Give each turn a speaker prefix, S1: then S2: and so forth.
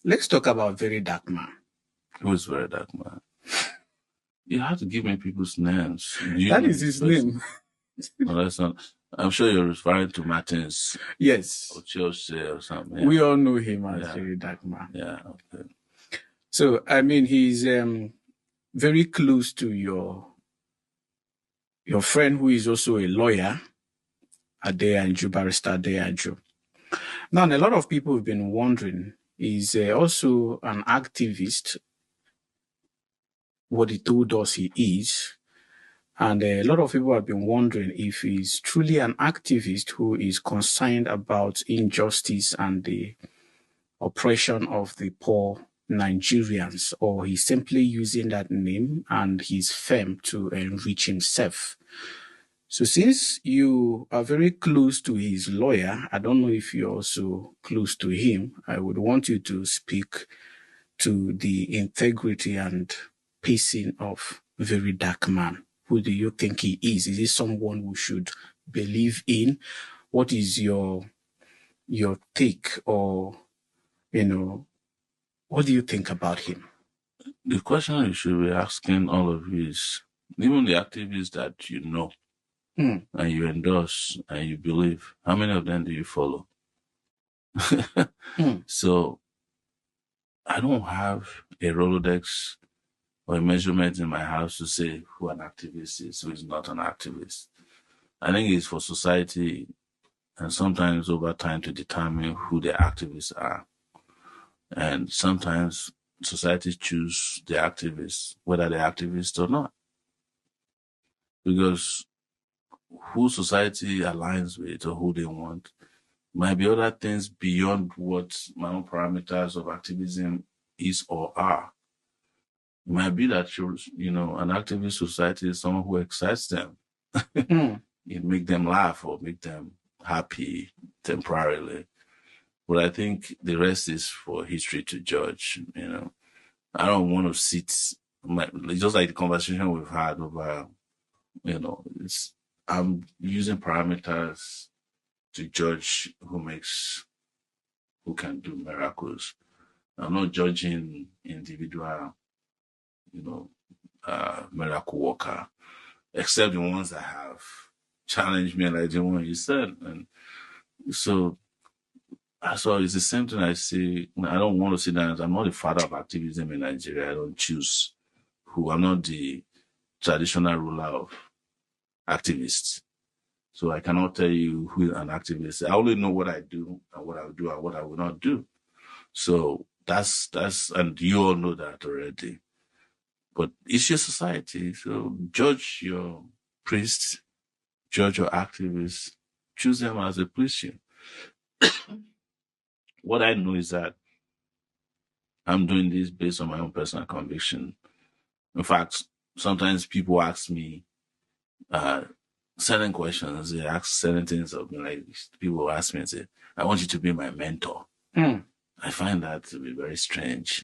S1: Let's talk about Very Dark Man.
S2: Who is Very Dark Man? You have to give me people's names.
S1: That is his name.
S2: No, that's not. I'm sure you're referring to Martins.
S1: Yes.
S2: Or Chelsea or something.
S1: Yeah. We all know him as Very Dark Man.
S2: Yeah, okay.
S1: So, I mean, he's very close to your friend who is also a lawyer, Adeyanju, Barrister Adeyanju. Now, a lot of people have been wondering, he's also an activist, what he told us he is. And a lot of people have been wondering if he's truly an activist who is concerned about injustice and the oppression of the poor Nigerians, or he's simply using that name and his firm to enrich himself. So since you are very close to his lawyer, I don't know if you're also close to him, I would want you to speak to the integrity and pacing of Very Dark Man. Who do you think he is? Is he someone we should believe in? What is your take, or, what do you think about him?
S2: The question you should be asking all of you is, even the activists that you know, and you endorse and you believe, how many of them do you follow? So I don't have a Rolodex or a measurement in my house to say who an activist is, who is not an activist. I think it's for society and sometimes over time to determine who the activists are. And sometimes society choose the activists, whether they're activists or not. Because who society aligns with or who they want might be other things beyond what my own parameters of activism is or are. It might be that an activist society is someone who excites them. It make them laugh or make them happy temporarily. But I think the rest is for history to judge. I don't want to sit, just like the conversation we've had over, I'm using parameters to judge who can do miracles. I'm not judging individual, miracle worker, except the ones that have challenged me, like the one you said. And so it's the same thing I say. I don't want to sit down. I'm not the father of activism in Nigeria. I don't choose who. I'm not the traditional ruler of activists. So I cannot tell you who an activist is. I only know what I do and what I will do and what I will not do. So that's and you all know that already. But it's your society. So judge your priests, judge your activists, choose them as they please you. What I know is that I'm doing this based on my own personal conviction. In fact, sometimes people ask me certain questions. They ask certain things of me. Like people ask me and say, "I want you to be my mentor." I find that to be very strange.